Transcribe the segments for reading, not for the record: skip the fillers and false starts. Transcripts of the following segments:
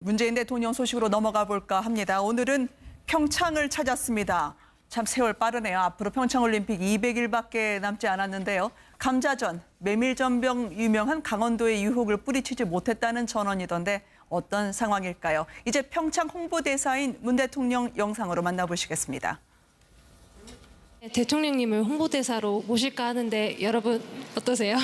문재인 대통령 소식으로 넘어가 볼까 합니다. 오늘은 평창을 찾았습니다. 참 세월 빠르네요. 앞으로 평창올림픽 200일밖에 남지 않았는데요. 감자전, 메밀전병 유명한 강원도의 유혹을 뿌리치지 못했다는 전언이던데 어떤 상황일까요? 이제 평창 홍보대사인 문 대통령 영상으로 만나보시겠습니다. 대통령님을 홍보대사로 모실까 하는데 여러분 어떠세요?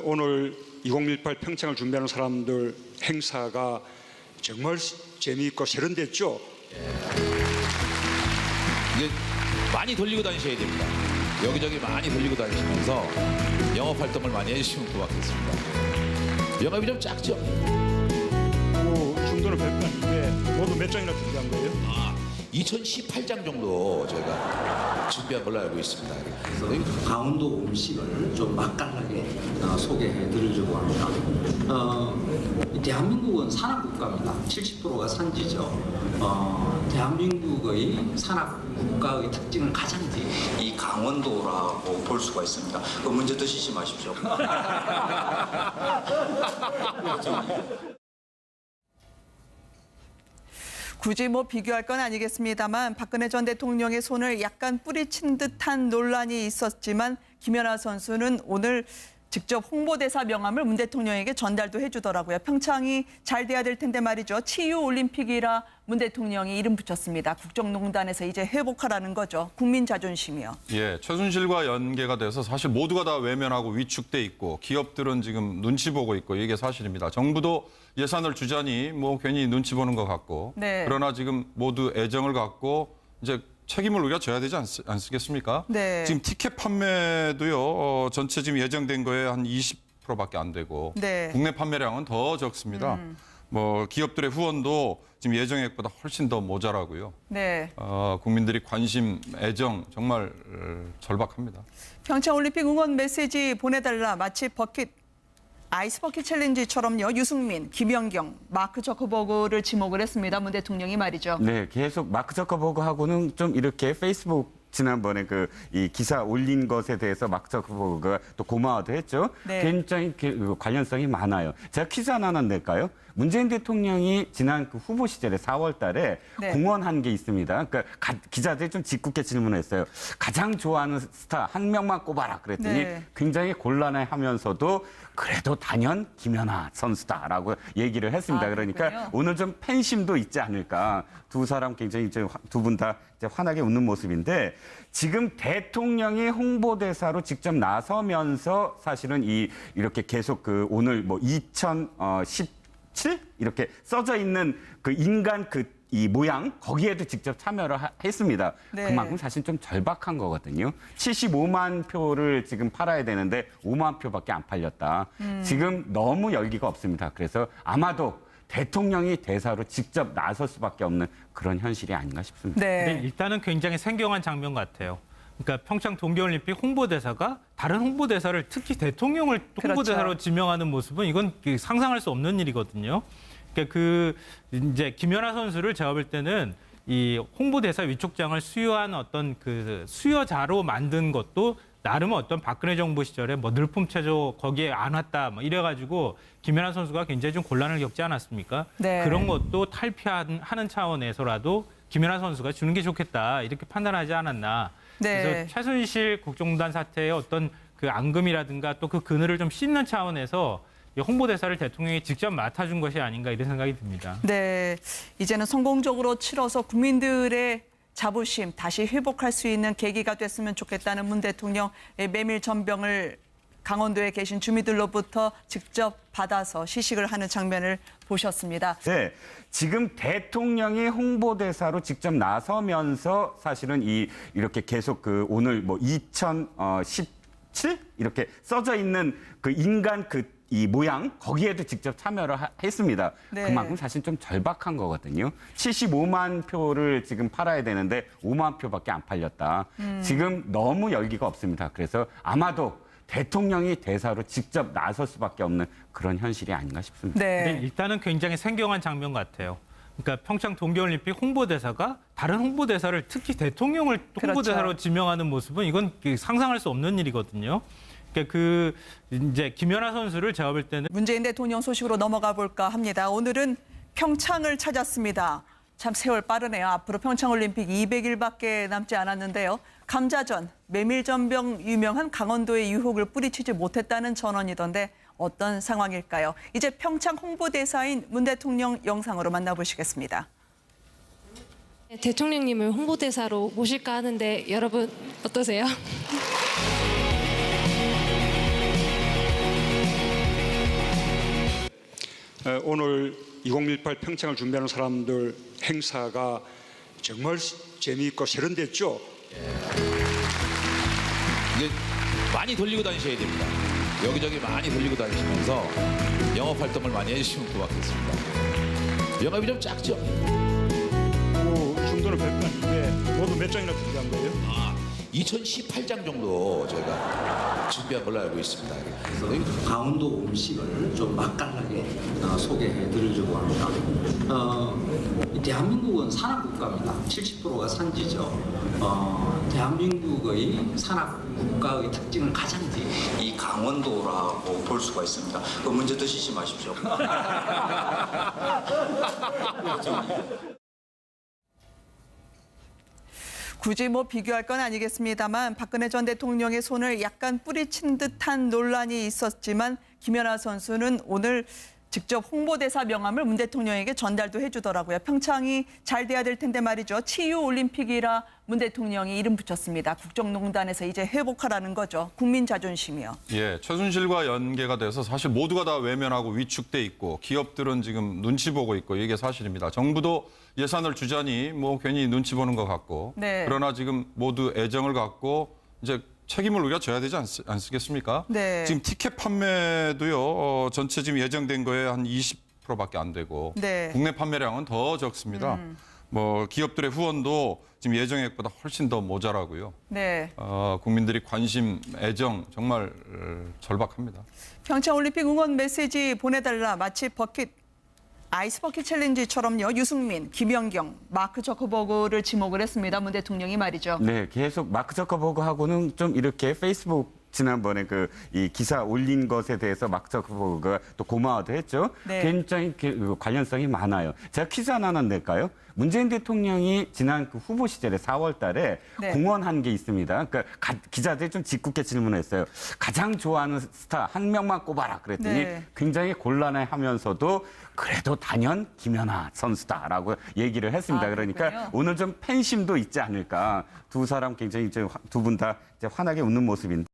오늘 2018 평창을 준비하는 사람들 행사가 정말 재미있고 세련됐죠. 이게 많이 돌리고 다니셔야 됩니다. 여기저기 많이 돌리고 다니시면서 영업 활동을 많이 해주시면 고맙겠습니다. 영업이 좀 작죠? 중도는 별건인데 모두 몇 장이나 준비한 거예요? 2018장 정도 저희가 준비한 걸로 알고 있습니다. 그래서 강원도 음식을 좀 맛깔나게 소개해 드리려고 합니다. 대한민국은 산악국가입니다. 70%가 산지죠. 대한민국의 산악국가의 특징을 가장지 이 강원도라고 볼 수가 있습니다. 먼저 드시지 마십시오. 굳이 비교할 건 아니겠습니다만 박근혜 전 대통령의 손을 약간 뿌리친 듯한 논란이 있었지만 김연아 선수는 오늘 직접 홍보대사 명함을 문 대통령에게 전달도 해주더라고요. 평창이 잘 돼야 될 텐데 말이죠. 치유올림픽이라 문 대통령이 이름 붙였습니다. 국정농단에서 이제 회복하라는 거죠. 국민 자존심이요. 예, 최순실과 연계가 돼서 사실 모두가 다 외면하고 위축돼 있고 기업들은 지금 눈치 보고 있고 이게 사실입니다. 정부도 예산을 주자니 괜히 눈치 보는 것 같고 네. 그러나 지금 모두 애정을 갖고 이제 책임을 우리가 져야 되지 않겠습니까? 네. 지금 티켓 판매도요. 전체 지금 예정된 거에 한 20%밖에 안 되고 네. 국내 판매량은 더 적습니다. 기업들의 후원도 지금 예정액보다 훨씬 더 모자라고요. 네. 국민들이 관심, 애정 정말 절박합니다. 평창올림픽 응원 메시지 보내달라. 마치 아이스버킷 챌린지처럼요. 유승민, 김연경, 마크 저커버그를 지목을 했습니다. 문 대통령이 말이죠. 네, 계속 마크 저커버그하고는 좀 이렇게 페이스북 지난번에 이 기사 올린 것에 대해서 마크 저커버그가 또 고마워도 했죠. 네. 굉장히 관련성이 많아요. 제가 퀴즈 하나는 낼까요? 문재인 대통령이 지난 후보 시절에 4월 달에 네. 공언한 게 있습니다. 그러니까 기자들이 좀 짓궂게 질문했어요. 가장 좋아하는 스타 한 명만 꼽아라 그랬더니 네. 굉장히 곤란해하면서도 그래도 단연 김연아 선수다라고 얘기를 했습니다. 그러니까 그렇군요. 오늘 좀 팬심도 있지 않을까. 두 사람 굉장히 두 분 다 환하게 웃는 모습인데 지금 대통령이 홍보대사로 직접 나서면서 사실은 이렇게 계속 오늘 2017 이렇게 써져 있는 인간 이 모양 거기에도 직접 참여를 했습니다. 네. 그만큼 사실 좀 절박한 거거든요. 75만 표를 지금 팔아야 되는데 5만 표밖에 안 팔렸다. 지금 너무 열기가 없습니다. 그래서 아마도 대통령이 대사로 직접 나설 수밖에 없는 그런 현실이 아닌가 싶습니다. 네. 근데 일단은 굉장히 생경한 장면 같아요. 그러니까 평창 동계올림픽 홍보대사가 다른 홍보대사를 특히 대통령을 홍보대사로 그렇죠. 지명하는 모습은 이건 상상할 수 없는 일이거든요. 그러니까 이제 김연아 선수를 제가 볼 때는 이 홍보대사 위촉장을 수여한 어떤 수여자로 만든 것도 나름 어떤 박근혜 정부 시절에 늘품체조 거기에 안 왔다 이래가지고 김연아 선수가 굉장히 좀 곤란을 겪지 않았습니까? 네. 그런 것도 탈피하는 차원에서라도 김연아 선수가 주는 게 좋겠다 이렇게 판단하지 않았나. 네. 그래서 최순실 국정농단 사태의 어떤 앙금이라든가 또 그 그늘을 좀 씻는 차원에서 이 홍보대사를 대통령이 직접 맡아준 것이 아닌가 이런 생각이 듭니다. 네. 이제는 성공적으로 치러서 국민들의 자부심 다시 회복할 수 있는 계기가 됐으면 좋겠다는 문 대통령 메밀 전병을 강원도에 계신 주민들로부터 직접 받아서 시식을 하는 장면을 보셨습니다. 네, 지금 대통령이 홍보대사로 직접 나서면서 사실은 이렇게 계속 오늘 2017 이렇게 써져 있는 인간 이 모양 거기에도 직접 참여를 했습니다. 네. 그만큼 사실 좀 절박한 거거든요. 75만 표를 지금 팔아야 되는데 5만 표밖에 안 팔렸다. 지금 너무 열기가 없습니다. 그래서 아마도 대통령이 대사로 직접 나설 수밖에 없는 그런 현실이 아닌가 싶습니다. 네. 근데 일단은 굉장히 생경한 장면 같아요. 그러니까 평창 동계올림픽 홍보대사가 다른 홍보대사를 특히 대통령을 그렇죠. 홍보대사로 지명하는 모습은 이건 상상할 수 없는 일이거든요. 그러니까 그 이제 김연아 선수를 제가 볼 때는 문재인 대통령 소식으로 넘어가 볼까 합니다. 오늘은 평창을 찾았습니다. 참 세월 빠르네요. 앞으로 평창올림픽 200일밖에 남지 않았는데요. 감자전, 메밀전병 유명한 강원도의 유혹을 뿌리치지 못했다는 전언이던데 어떤 상황일까요? 이제 평창 홍보대사인 문 대통령 영상으로 만나보시겠습니다. 대통령님을 홍보대사로 모실까 하는데 여러분 어떠세요? 오늘 2018 평창을 준비하는 사람들 행사가 정말 재미있고 세련됐죠. 이게 많이 돌리고 다니셔야 됩니다. 여기저기 많이 돌리고 다니시면서 영업 활동을 많이 해주시면 고맙겠습니다. 영업이 좀 작죠? 이 정도는 별거 아닌데 모두 몇 장이나 준비한 거예요? 2018장 정도 저희가 준비한 걸로 알고 있습니다. 그래서 강원도 음식을 좀 맛깔나게 소개해 드리려고 합니다. 대한민국은 산악국가입니다. 70%가 산지죠. 대한민국의 산악국가의 특징을 가장 이 강원도라고 볼 수가 있습니다. 먼저 드시지 마십시오. 굳이 비교할 건 아니겠습니다만 박근혜 전 대통령의 손을 약간 뿌리친 듯한 논란이 있었지만 김연아 선수는 오늘 직접 홍보대사 명함을 문 대통령에게 전달도 해주더라고요. 평창이 잘 돼야 될 텐데 말이죠. 치유올림픽이라 문 대통령이 이름 붙였습니다. 국정농단에서 이제 회복하라는 거죠. 국민 자존심이요. 예, 최순실과 연계가 돼서 사실 모두가 다 외면하고 위축돼 있고 기업들은 지금 눈치 보고 있고 이게 사실입니다. 정부도 예산을 주자니 괜히 눈치 보는 것 같고 네. 그러나 지금 모두 애정을 갖고 이제 책임을 우리가 져야 되지 않겠습니까? 네. 지금 티켓 판매도요. 전체 지금 예정된 거에 한 20%밖에 안 되고 네. 국내 판매량은 더 적습니다. 기업들의 후원도 지금 예정액보다 훨씬 더 모자라고요. 네. 국민들이 관심, 애정 정말 절박합니다. 평창올림픽 응원 메시지 보내달라. 마치 아이스버킷 챌린지처럼요. 유승민, 김연경, 마크 저커버그를 지목을 했습니다. 문 대통령이 말이죠. 네, 계속 마크 저커버그하고는 좀 이렇게 페이스북 지난번에 이 기사 올린 것에 대해서 마크 저커버그가 또 고마워도 했죠. 네. 굉장히 관련성이 많아요. 제가 퀴즈 하나 낼까요? 문재인 대통령이 지난 후보 시절에 4월 달에 네. 공언한 게 있습니다. 그러니까 기자들이 좀 짓궂게 질문했어요. 가장 좋아하는 스타 한 명만 꼽아라 그랬더니 네. 굉장히 곤란해하면서도 그래도 단연 김연아 선수다라고 얘기를 했습니다. 그러니까 그렇군요. 오늘 좀 팬심도 있지 않을까. 두 사람 굉장히 두 분 다 환하게 웃는 모습인데.